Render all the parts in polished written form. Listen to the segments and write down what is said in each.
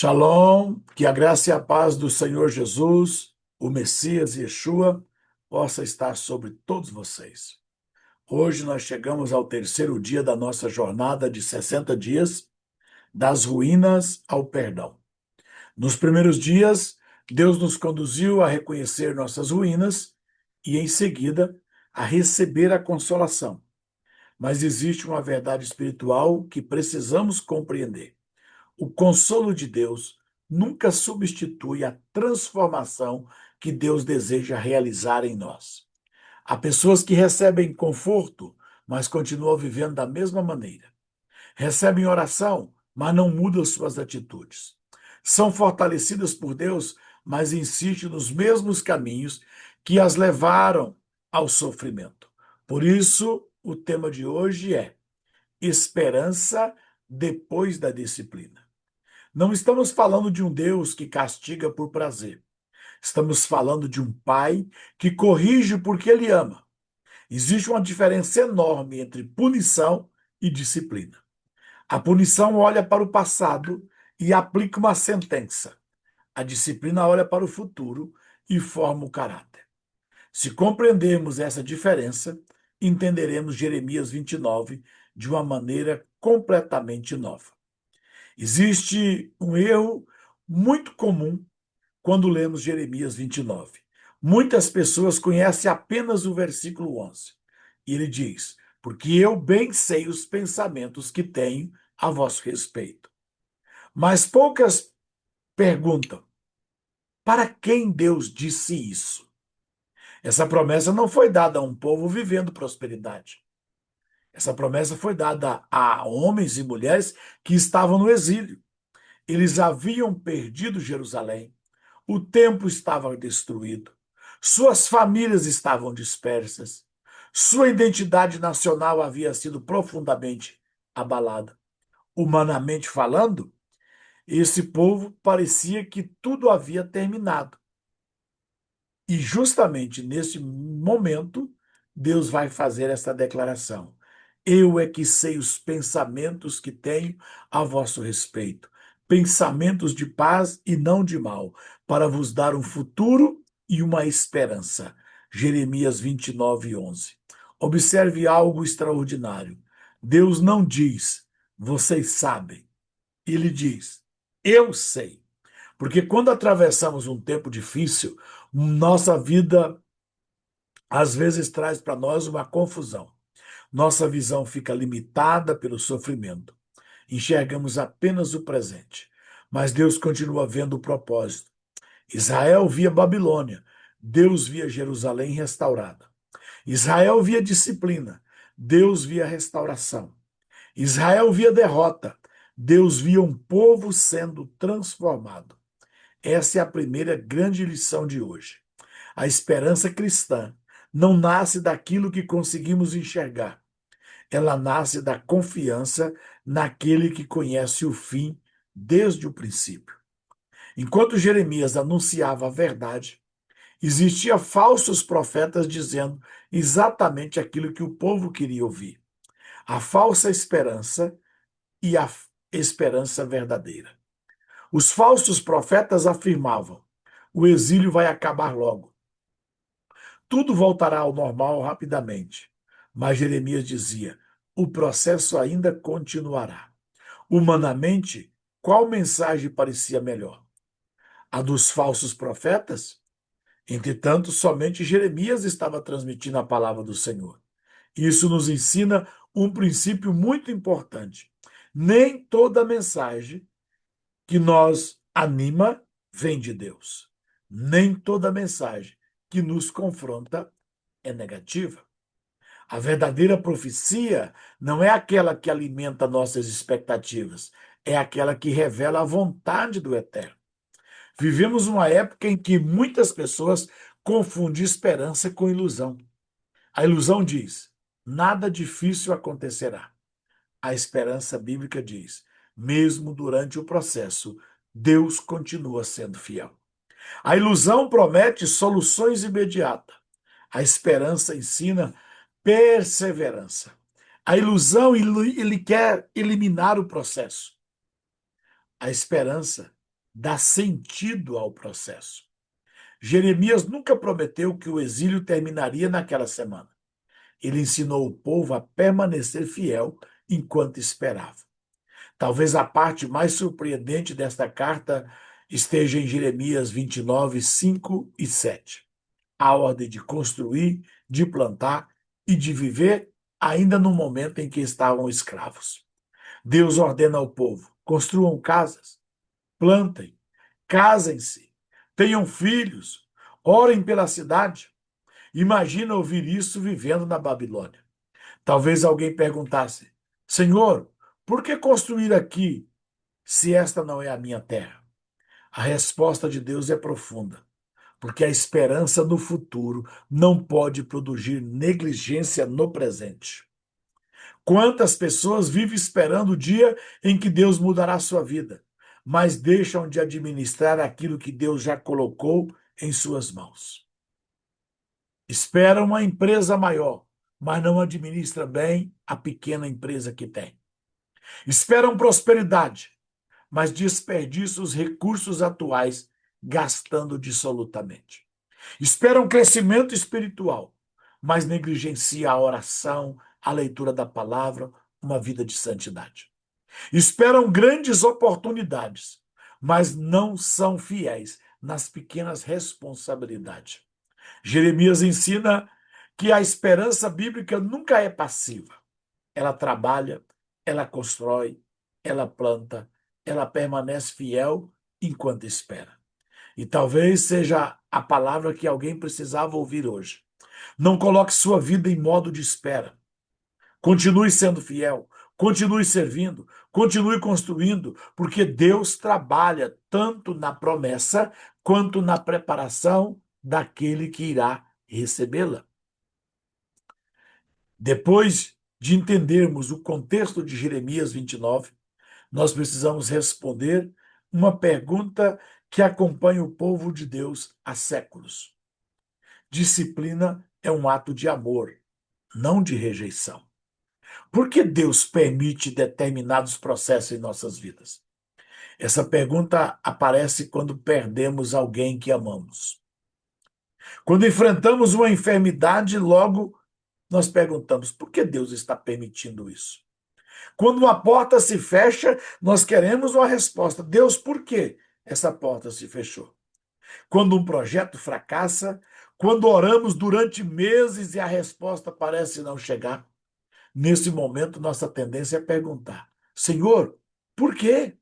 Shalom, que a graça e a paz do Senhor Jesus, o Messias Yeshua, possa estar sobre todos vocês. Hoje nós chegamos ao terceiro dia da nossa jornada de 60 dias, das ruínas ao perdão. Nos primeiros dias, Deus nos conduziu a reconhecer nossas ruínas e, em seguida, a receber a consolação. Mas existe uma verdade espiritual que precisamos compreender. O consolo de Deus nunca substitui a transformação que Deus deseja realizar em nós. Há pessoas que recebem conforto, mas continuam vivendo da mesma maneira. Recebem oração, mas não mudam suas atitudes. São fortalecidas por Deus, mas insistem nos mesmos caminhos que as levaram ao sofrimento. Por isso, o tema de hoje é esperança depois da disciplina. Não estamos falando de um Deus que castiga por prazer. Estamos falando de um pai que corrige porque ele ama. Existe uma diferença enorme entre punição e disciplina. A punição olha para o passado e aplica uma sentença. A disciplina olha para o futuro e forma o caráter. Se compreendermos essa diferença, entenderemos Jeremias 29 de uma maneira completamente nova. Existe um erro muito comum quando lemos Jeremias 29. Muitas pessoas conhecem apenas o versículo 11. E ele diz: Porque eu bem sei os pensamentos que tenho a vosso respeito. Mas poucas perguntam: para quem Deus disse isso? Essa promessa não foi dada a um povo vivendo prosperidade. Essa promessa foi dada a homens e mulheres que estavam no exílio. Eles haviam perdido Jerusalém, o templo estava destruído, suas famílias estavam dispersas, sua identidade nacional havia sido profundamente abalada. Humanamente falando, esse povo parecia que tudo havia terminado. E justamente nesse momento, Deus vai fazer essa declaração: Eu é que sei os pensamentos que tenho a vosso respeito, pensamentos de paz e não de mal, para vos dar um futuro e uma esperança. Jeremias 29, 11. Observe algo extraordinário. Deus não diz, vocês sabem. Ele diz, eu sei. Porque quando atravessamos um tempo difícil, nossa vida às vezes traz para nós uma confusão. Nossa visão fica limitada pelo sofrimento. Enxergamos apenas o presente. Mas Deus continua vendo o propósito. Israel via Babilônia, Deus via Jerusalém restaurada. Israel via disciplina, Deus via restauração. Israel via derrota, Deus via um povo sendo transformado. Essa é a primeira grande lição de hoje. A esperança cristã não nasce daquilo que conseguimos enxergar. Ela nasce da confiança naquele que conhece o fim desde o princípio. Enquanto Jeremias anunciava a verdade, existiam falsos profetas dizendo exatamente aquilo que o povo queria ouvir. A falsa esperança e a esperança verdadeira. Os falsos profetas afirmavam: o exílio vai acabar logo. Tudo voltará ao normal rapidamente. Mas Jeremias dizia: o processo ainda continuará. Humanamente, qual mensagem parecia melhor? A dos falsos profetas? Entretanto, somente Jeremias estava transmitindo a palavra do Senhor. Isso nos ensina um princípio muito importante. Nem toda mensagem que nos anima vem de Deus. Nem toda mensagem que nos confronta é negativa. A verdadeira profecia não é aquela que alimenta nossas expectativas, é aquela que revela a vontade do Eterno. Vivemos uma época em que muitas pessoas confundem esperança com ilusão. A ilusão diz: nada difícil acontecerá. A esperança bíblica diz: mesmo durante o processo, Deus continua sendo fiel. A ilusão promete soluções imediatas. A esperança ensina perseverança. A ilusão ele quer eliminar o processo. A esperança dá sentido ao processo. Jeremias nunca prometeu que o exílio terminaria naquela semana. Ele ensinou o povo a permanecer fiel enquanto esperava. Talvez a parte mais surpreendente desta carta esteja em Jeremias 29, 5 e 7. A ordem de construir, de plantar e de viver ainda no momento em que estavam escravos. Deus ordena ao povo: construam casas, plantem, casem-se, tenham filhos, orem pela cidade. Imagina ouvir isso vivendo na Babilônia. Talvez alguém perguntasse: Senhor, por que construir aqui se esta não é a minha terra? A resposta de Deus é profunda, porque a esperança no futuro não pode produzir negligência no presente. Quantas pessoas vivem esperando o dia em que Deus mudará sua vida, mas deixam de administrar aquilo que Deus já colocou em suas mãos? Espera uma empresa maior, mas não administra bem a pequena empresa que tem. Esperam prosperidade, mas desperdiça os recursos atuais, gastando dissolutamente. Esperam crescimento espiritual, mas negligencia a oração, a leitura da palavra, uma vida de santidade. Esperam grandes oportunidades, mas não são fiéis nas pequenas responsabilidades. Jeremias ensina que a esperança bíblica nunca é passiva. Ela trabalha, ela constrói, ela planta, ela permanece fiel enquanto espera. E talvez seja a palavra que alguém precisava ouvir hoje. Não coloque sua vida em modo de espera. Continue sendo fiel, continue servindo, continue construindo, porque Deus trabalha tanto na promessa quanto na preparação daquele que irá recebê-la. Depois de entendermos o contexto de Jeremias 29, nós precisamos responder uma pergunta que acompanha o povo de Deus há séculos. Disciplina é um ato de amor, não de rejeição. Por que Deus permite determinados processos em nossas vidas? Essa pergunta aparece quando perdemos alguém que amamos. Quando enfrentamos uma enfermidade, logo nós perguntamos: por que Deus está permitindo isso? Quando uma porta se fecha, nós queremos uma resposta: Deus, por que essa porta se fechou? Quando um projeto fracassa, quando oramos durante meses e a resposta parece não chegar, nesse momento nossa tendência é perguntar: Senhor, por quê?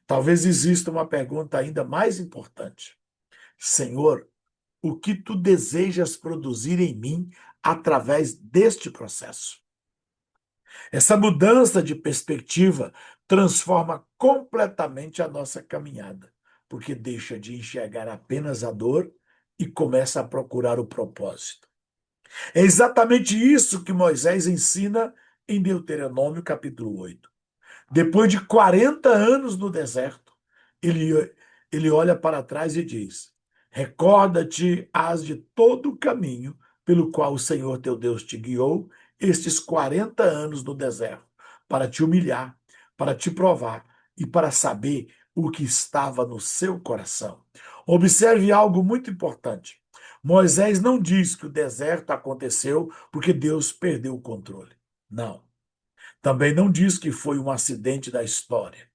Talvez exista uma pergunta ainda mais importante: Senhor, o que tu desejas produzir em mim através deste processo? Essa mudança de perspectiva transforma completamente a nossa caminhada, porque deixa de enxergar apenas a dor e começa a procurar o propósito. É exatamente isso que Moisés ensina em Deuteronômio capítulo 8. Depois de 40 anos no deserto, ele olha para trás e diz: Recorda-te, as de todo o caminho pelo qual o Senhor teu Deus te guiou estes 40 anos no deserto, para te humilhar, para te provar e para saber o que estava no seu coração. Observe algo muito importante. Moisés não diz que o deserto aconteceu porque Deus perdeu o controle. Não. Também não diz que foi um acidente da história.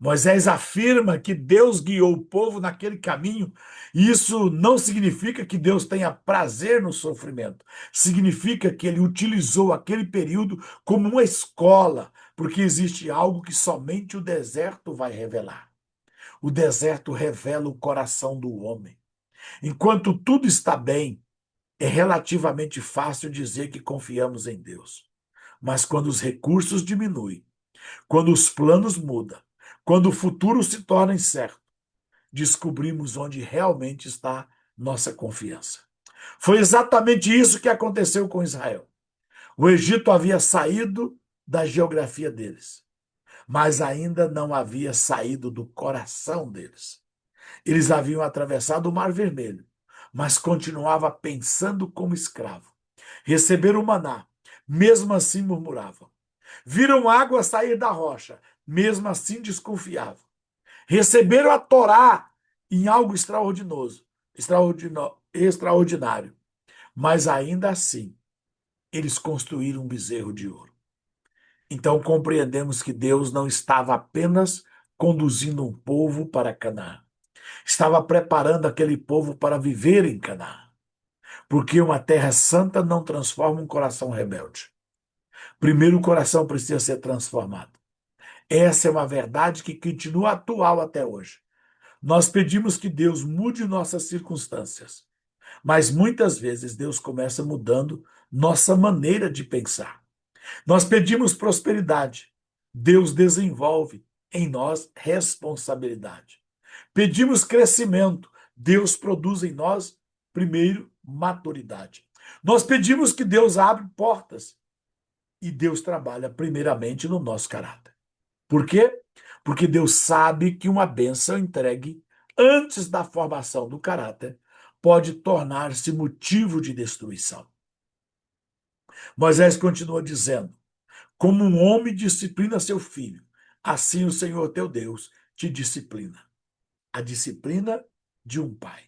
Moisés afirma que Deus guiou o povo naquele caminho, e isso não significa que Deus tenha prazer no sofrimento. Significa que ele utilizou aquele período como uma escola, porque existe algo que somente o deserto vai revelar. O deserto revela o coração do homem. Enquanto tudo está bem, é relativamente fácil dizer que confiamos em Deus. Mas quando os recursos diminuem, quando os planos mudam, quando o futuro se torna incerto, descobrimos onde realmente está nossa confiança. Foi exatamente isso que aconteceu com Israel. O Egito havia saído da geografia deles, mas ainda não havia saído do coração deles. Eles haviam atravessado o Mar Vermelho, mas continuava pensando como escravo. Receberam o maná, mesmo assim murmuravam. Viram água sair da rocha, mesmo assim desconfiavam. Receberam a Torá em algo extraordinário, mas ainda assim eles construíram um bezerro de ouro. Então compreendemos que Deus não estava apenas conduzindo um povo para Canaã, estava preparando aquele povo para viver em Canaã, porque uma terra santa não transforma um coração rebelde. Primeiro, o coração precisa ser transformado. Essa é uma verdade que continua atual até hoje. Nós pedimos que Deus mude nossas circunstâncias, mas muitas vezes Deus começa mudando nossa maneira de pensar. Nós pedimos prosperidade, Deus desenvolve em nós responsabilidade. Pedimos crescimento, Deus produz em nós, primeiro, maturidade. Nós pedimos que Deus abra portas e Deus trabalha primeiramente no nosso caráter. Por quê? Porque Deus sabe que uma bênção entregue antes da formação do caráter pode tornar-se motivo de destruição. Moisés continua dizendo: como um homem disciplina seu filho, assim o Senhor teu Deus te disciplina. A disciplina de um pai.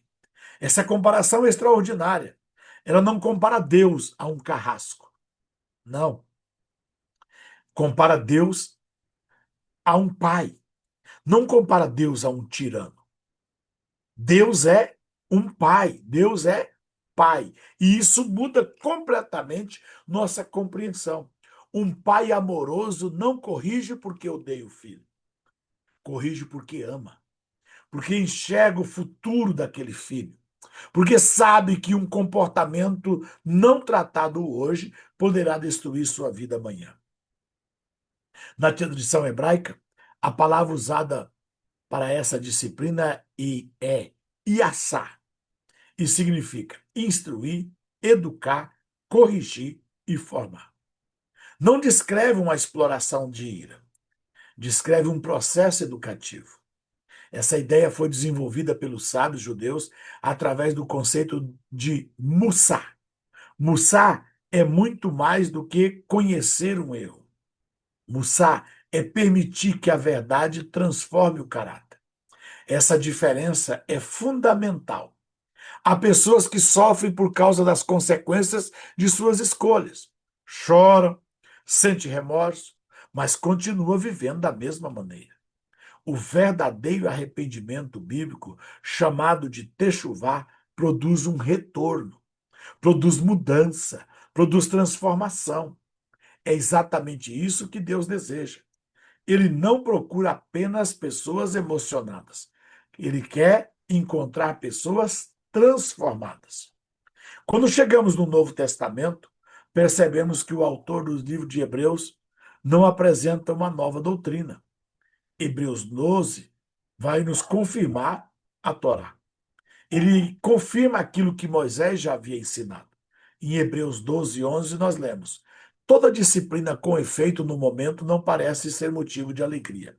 Essa comparação é extraordinária. Ela não compara Deus a um carrasco. Não. Compara Deus a um pai. Não compara Deus a um tirano. Deus é um pai. Deus é pai. E isso muda completamente nossa compreensão. Um pai amoroso não corrige porque odeia o filho. Corrige porque ama. Porque enxerga o futuro daquele filho. Porque sabe que um comportamento não tratado hoje poderá destruir sua vida amanhã. Na tradição hebraica, a palavra usada para essa disciplina é iassá, e significa instruir, educar, corrigir e formar. Não descreve uma exploração de ira, descreve um processo educativo. Essa ideia foi desenvolvida pelos sábios judeus através do conceito de mussá. Mussá é muito mais do que conhecer um erro. Mussá é permitir que a verdade transforme o caráter. Essa diferença é fundamental. Há pessoas que sofrem por causa das consequências de suas escolhas. Choram, sentem remorso, mas continuam vivendo da mesma maneira. O verdadeiro arrependimento bíblico, chamado de techuvá, produz um retorno, produz mudança, produz transformação. É exatamente isso que Deus deseja. Ele não procura apenas pessoas emocionadas. Ele quer encontrar pessoas transformadas. Quando chegamos no Novo Testamento, percebemos que o autor do livro de Hebreus não apresenta uma nova doutrina. Hebreus 12 vai nos confirmar a Torá. Ele confirma aquilo que Moisés já havia ensinado. Em Hebreus 12, 11, nós lemos: toda disciplina com efeito no momento não parece ser motivo de alegria,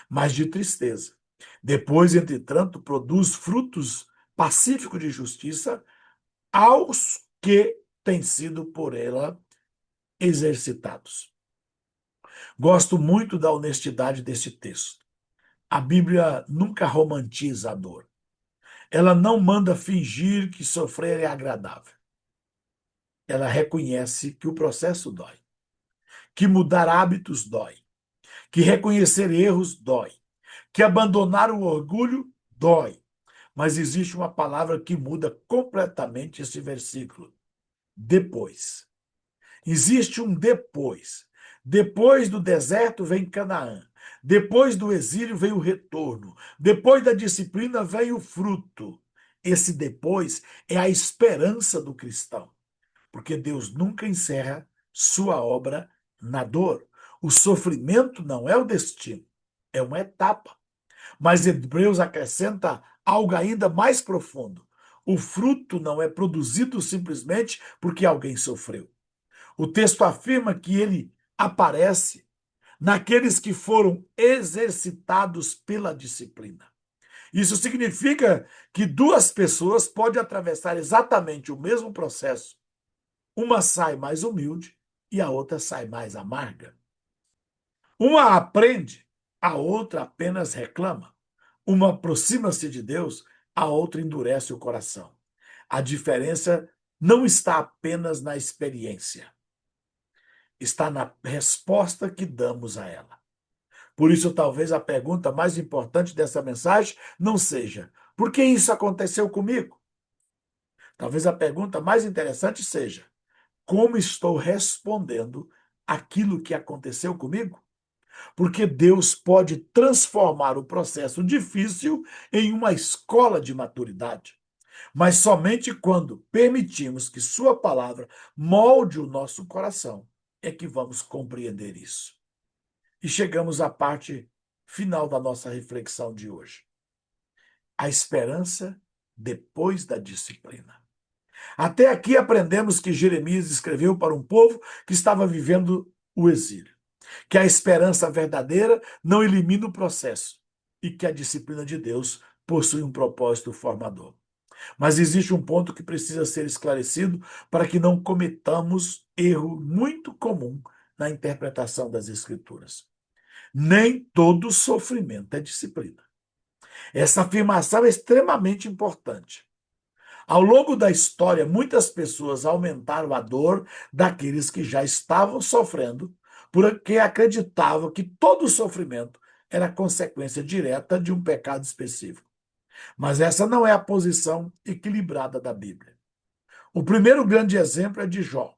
mas de tristeza. Depois, entretanto, produz frutos pacíficos de justiça aos que têm sido por ela exercitados. Gosto muito da honestidade desse texto. A Bíblia nunca romantiza a dor. Ela não manda fingir que sofrer é agradável. Ela reconhece que o processo dói, que mudar hábitos dói, que reconhecer erros dói, que abandonar o orgulho dói. Mas existe uma palavra que muda completamente esse versículo: depois. Existe um depois. Depois do deserto vem Canaã. Depois do exílio vem o retorno. Depois da disciplina vem o fruto. Esse depois é a esperança do cristão, porque Deus nunca encerra sua obra na dor. O sofrimento não é o destino, é uma etapa. Mas Hebreus acrescenta algo ainda mais profundo. O fruto não é produzido simplesmente porque alguém sofreu. O texto afirma que ele aparece naqueles que foram exercitados pela disciplina. Isso significa que duas pessoas podem atravessar exatamente o mesmo processo. Uma sai mais humilde e a outra sai mais amarga. Uma aprende, a outra apenas reclama. Uma aproxima-se de Deus, a outra endurece o coração. A diferença não está apenas na experiência, está na resposta que damos a ela. Por isso, talvez a pergunta mais importante dessa mensagem não seja: por que isso aconteceu comigo? Talvez a pergunta mais interessante seja: como estou respondendo aquilo que aconteceu comigo? Porque Deus pode transformar o processo difícil em uma escola de maturidade, mas somente quando permitimos que Sua palavra molde o nosso coração é que vamos compreender isso. E chegamos à parte final da nossa reflexão de hoje. A esperança depois da disciplina. Até aqui aprendemos que Jeremias escreveu para um povo que estava vivendo o exílio, que a esperança verdadeira não elimina o processo e que a disciplina de Deus possui um propósito formador. Mas existe um ponto que precisa ser esclarecido para que não cometamos erro muito comum na interpretação das Escrituras. Nem todo sofrimento é disciplina. Essa afirmação é extremamente importante. Ao longo da história, muitas pessoas aumentaram a dor daqueles que já estavam sofrendo, porque acreditavam que todo sofrimento era consequência direta de um pecado específico. Mas essa não é a posição equilibrada da Bíblia. O primeiro grande exemplo é de Jó.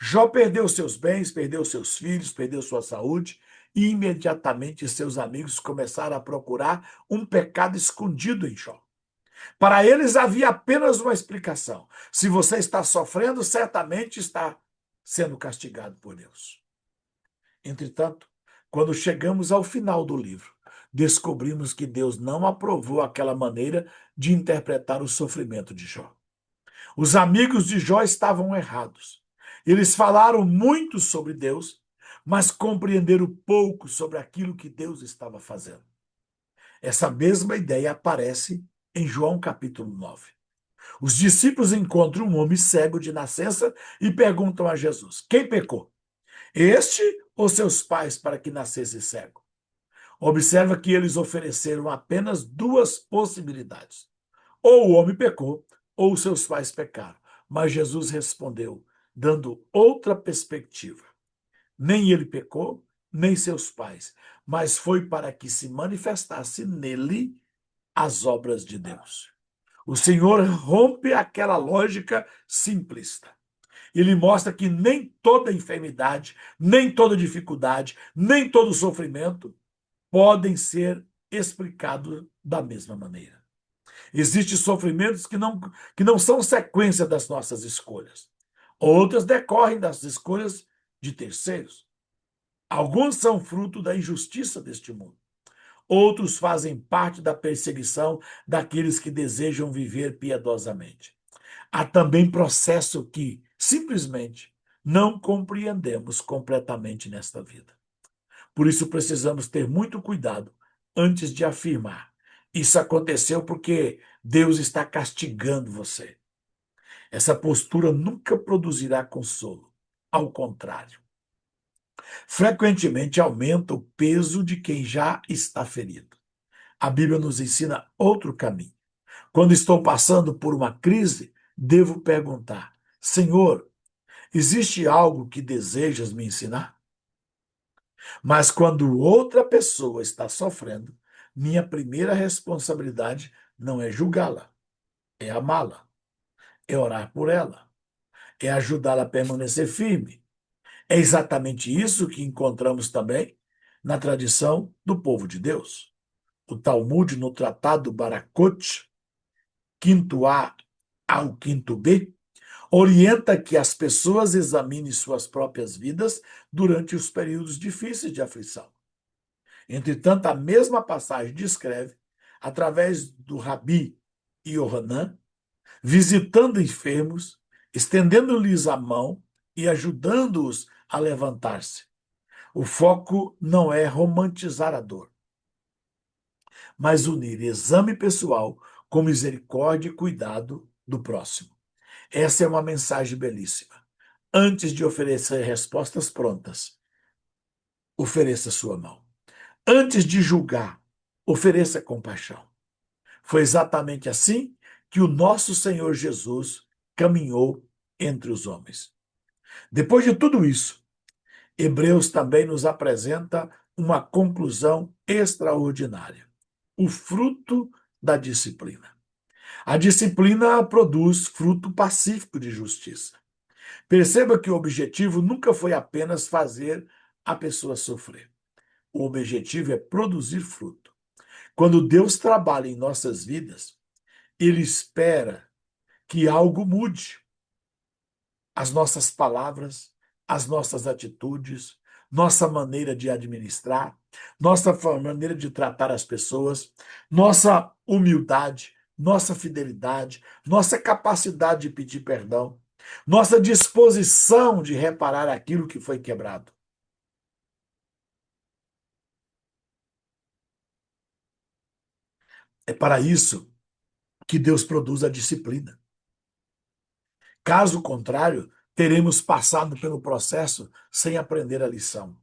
Jó perdeu seus bens, perdeu seus filhos, perdeu sua saúde, e imediatamente seus amigos começaram a procurar um pecado escondido em Jó. Para eles havia apenas uma explicação: se você está sofrendo, certamente está sendo castigado por Deus. Entretanto, quando chegamos ao final do livro, descobrimos que Deus não aprovou aquela maneira de interpretar o sofrimento de Jó. Os amigos de Jó estavam errados. Eles falaram muito sobre Deus, mas compreenderam pouco sobre aquilo que Deus estava fazendo. Essa mesma ideia aparece em João capítulo 9. Os discípulos encontram um homem cego de nascença e perguntam a Jesus: quem pecou? Este ou seus pais para que nascesse cego? Observa que eles ofereceram apenas duas possibilidades. Ou o homem pecou, ou seus pais pecaram. Mas Jesus respondeu, dando outra perspectiva. Nem ele pecou, nem seus pais, mas foi para que se manifestasse nele as obras de Deus. O Senhor rompe aquela lógica simplista. Ele mostra que nem toda enfermidade, nem toda dificuldade, nem todo sofrimento podem ser explicados da mesma maneira. Existem sofrimentos que não são sequência das nossas escolhas. Outras decorrem das escolhas de terceiros. Alguns são fruto da injustiça deste mundo. Outros fazem parte da perseguição daqueles que desejam viver piedosamente. Há também processo que, simplesmente, não compreendemos completamente nesta vida. Por isso precisamos ter muito cuidado antes de afirmar: isso aconteceu porque Deus está castigando você. Essa postura nunca produzirá consolo. Ao contrário, frequentemente aumenta o peso de quem já está ferido. A Bíblia nos ensina outro caminho. Quando estou passando por uma crise, devo perguntar: Senhor, existe algo que desejas me ensinar? Mas quando outra pessoa está sofrendo, minha primeira responsabilidade não é julgá-la, é amá-la, é orar por ela, é ajudá-la a permanecer firme. É exatamente isso que encontramos também na tradição do povo de Deus. O Talmud, no Tratado Barakot, quinto A ao quinto B, orienta que as pessoas examinem suas próprias vidas durante os períodos difíceis de aflição. Entretanto, a mesma passagem descreve, através do Rabi Yohanan, visitando enfermos, estendendo-lhes a mão e ajudando-os a levantar-se. O foco não é romantizar a dor, mas unir exame pessoal com misericórdia e cuidado do próximo. Essa é uma mensagem belíssima. Antes de oferecer respostas prontas, ofereça sua mão. Antes de julgar, Ofereça compaixão. Foi exatamente assim que o nosso Senhor Jesus caminhou entre os homens. Depois de tudo isso, Hebreus também nos apresenta uma conclusão extraordinária: o fruto da disciplina. A disciplina produz fruto pacífico de justiça. Perceba que o objetivo nunca foi apenas fazer a pessoa sofrer. O objetivo é produzir fruto. Quando Deus trabalha em nossas vidas, Ele espera que algo mude. As nossas palavras, as nossas atitudes, nossa maneira de administrar, nossa maneira de tratar as pessoas, nossa humildade, nossa fidelidade, nossa capacidade de pedir perdão, nossa disposição de reparar aquilo que foi quebrado. É para isso que Deus produz a disciplina. Caso contrário, teremos passado pelo processo sem aprender a lição.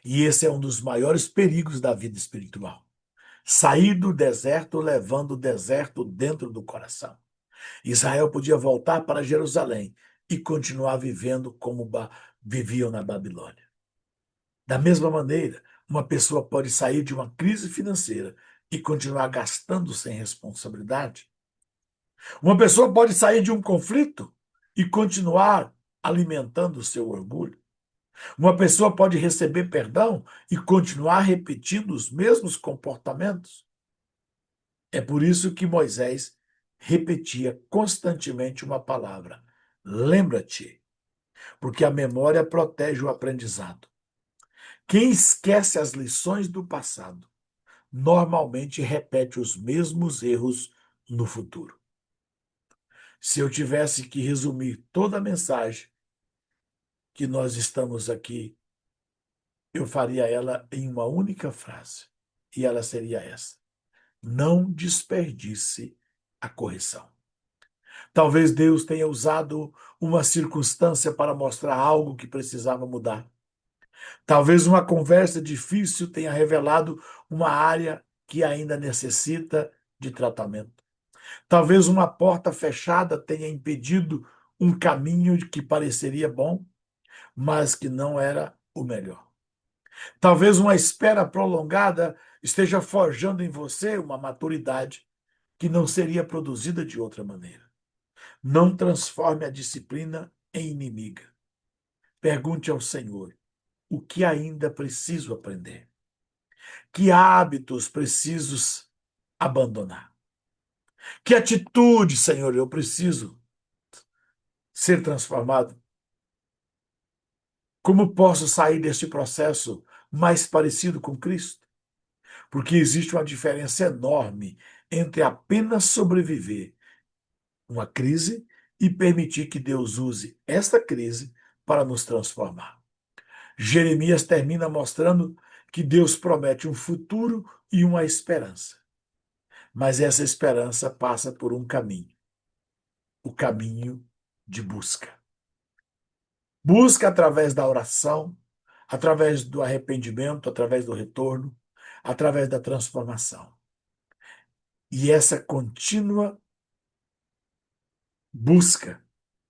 E esse é um dos maiores perigos da vida espiritual. Sair do deserto levando o deserto dentro do coração. Israel podia voltar para Jerusalém e continuar vivendo como viviam na Babilônia. Da mesma maneira, uma pessoa pode sair de uma crise financeira e continuar gastando sem responsabilidade. Uma pessoa pode sair de um conflito e continuar alimentando o seu orgulho. Uma pessoa pode receber perdão e continuar repetindo os mesmos comportamentos. É por isso que Moisés repetia constantemente uma palavra: lembra-te, porque a memória protege o aprendizado. Quem esquece as lições do passado normalmente repete os mesmos erros no futuro. Se eu tivesse que resumir toda a mensagem que nós estamos aqui, eu faria ela em uma única frase. E ela seria essa: não desperdice a correção. Talvez Deus tenha usado uma circunstância para mostrar algo que precisava mudar. Talvez uma conversa difícil tenha revelado uma área que ainda necessita de tratamento. Talvez uma porta fechada tenha impedido um caminho que pareceria bom, mas que não era o melhor. Talvez uma espera prolongada esteja forjando em você uma maturidade que não seria produzida de outra maneira. Não transforme a disciplina em inimiga. Pergunte ao Senhor: o que ainda preciso aprender? Que hábitos preciso abandonar? Que atitude, Senhor, eu preciso ser transformado? Como posso sair deste processo mais parecido com Cristo? Porque existe uma diferença enorme entre apenas sobreviver uma crise e permitir que Deus use esta crise para nos transformar. Jeremias termina mostrando que Deus promete um futuro e uma esperança. Mas essa esperança passa por um caminho, o caminho de busca. Busca através da oração, através do arrependimento, através do retorno, através da transformação. E essa contínua busca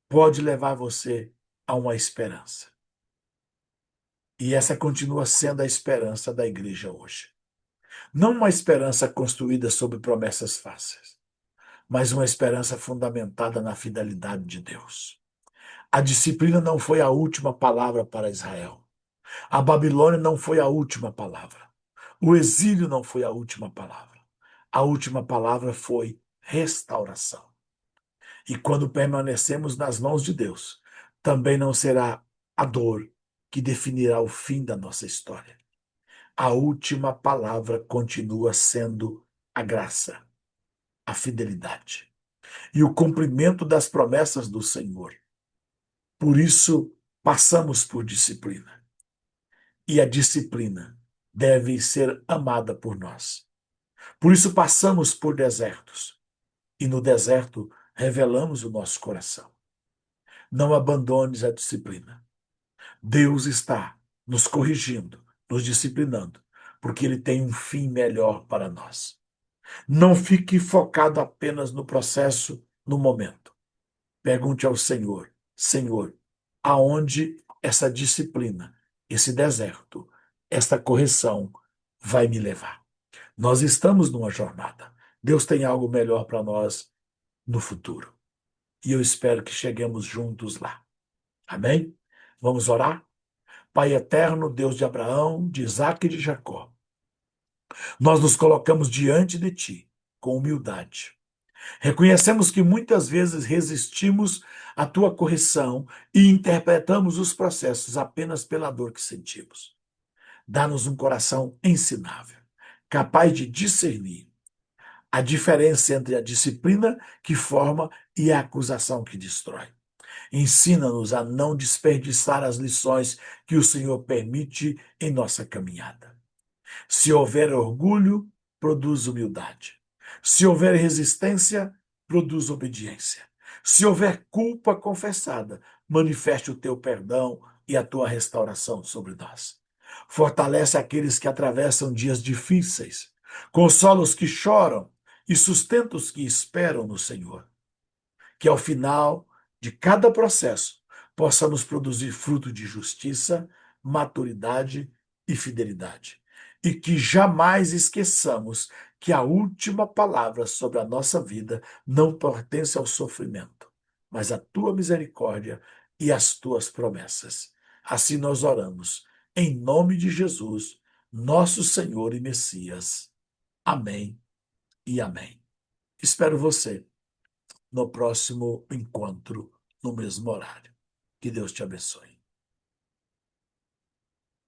pode levar você a uma esperança. E essa continua sendo a esperança da igreja hoje. Não uma esperança construída sobre promessas fáceis, mas uma esperança fundamentada na fidelidade de Deus. A disciplina não foi a última palavra para Israel. A Babilônia não foi a última palavra. O exílio não foi a última palavra. A última palavra foi restauração. E quando permanecemos nas mãos de Deus, também não será a dor que definirá o fim da nossa história. A última palavra continua sendo a graça, a fidelidade e o cumprimento das promessas do Senhor. Por isso, passamos por disciplina. E a disciplina deve ser amada por nós. Por isso, passamos por desertos. E no deserto, revelamos o nosso coração. Não abandones a disciplina. Deus está nos corrigindo, nos disciplinando, porque Ele tem um fim melhor para nós. Não fique focado apenas no processo, no momento. Pergunte ao Senhor: Senhor, aonde essa disciplina, esse deserto, esta correção vai me levar? Nós estamos numa jornada. Deus tem algo melhor para nós no futuro. E eu espero que cheguemos juntos lá. Amém? Vamos orar? Pai eterno, Deus de Abraão, de Isaque e de Jacó, nós nos colocamos diante de Ti com humildade. Reconhecemos que muitas vezes resistimos à Tua correção e interpretamos os processos apenas pela dor que sentimos. Dá-nos um coração ensinável, capaz de discernir a diferença entre a disciplina que forma e a acusação que destrói. Ensina-nos a não desperdiçar as lições que o Senhor permite em nossa caminhada. Se houver orgulho, produz humildade. Se houver resistência, produz obediência. Se houver culpa confessada, manifeste o teu perdão e a tua restauração sobre nós. Fortalece aqueles que atravessam dias difíceis, consola os que choram e sustenta os que esperam no Senhor. Que ao final de cada processo possamos produzir fruto de justiça, maturidade e fidelidade. E que jamais esqueçamos que a última palavra sobre a nossa vida não pertence ao sofrimento, mas à tua misericórdia e às tuas promessas. Assim nós oramos, em nome de Jesus, nosso Senhor e Messias. Amém e amém. Espero você no próximo encontro, no mesmo horário. Que Deus te abençoe.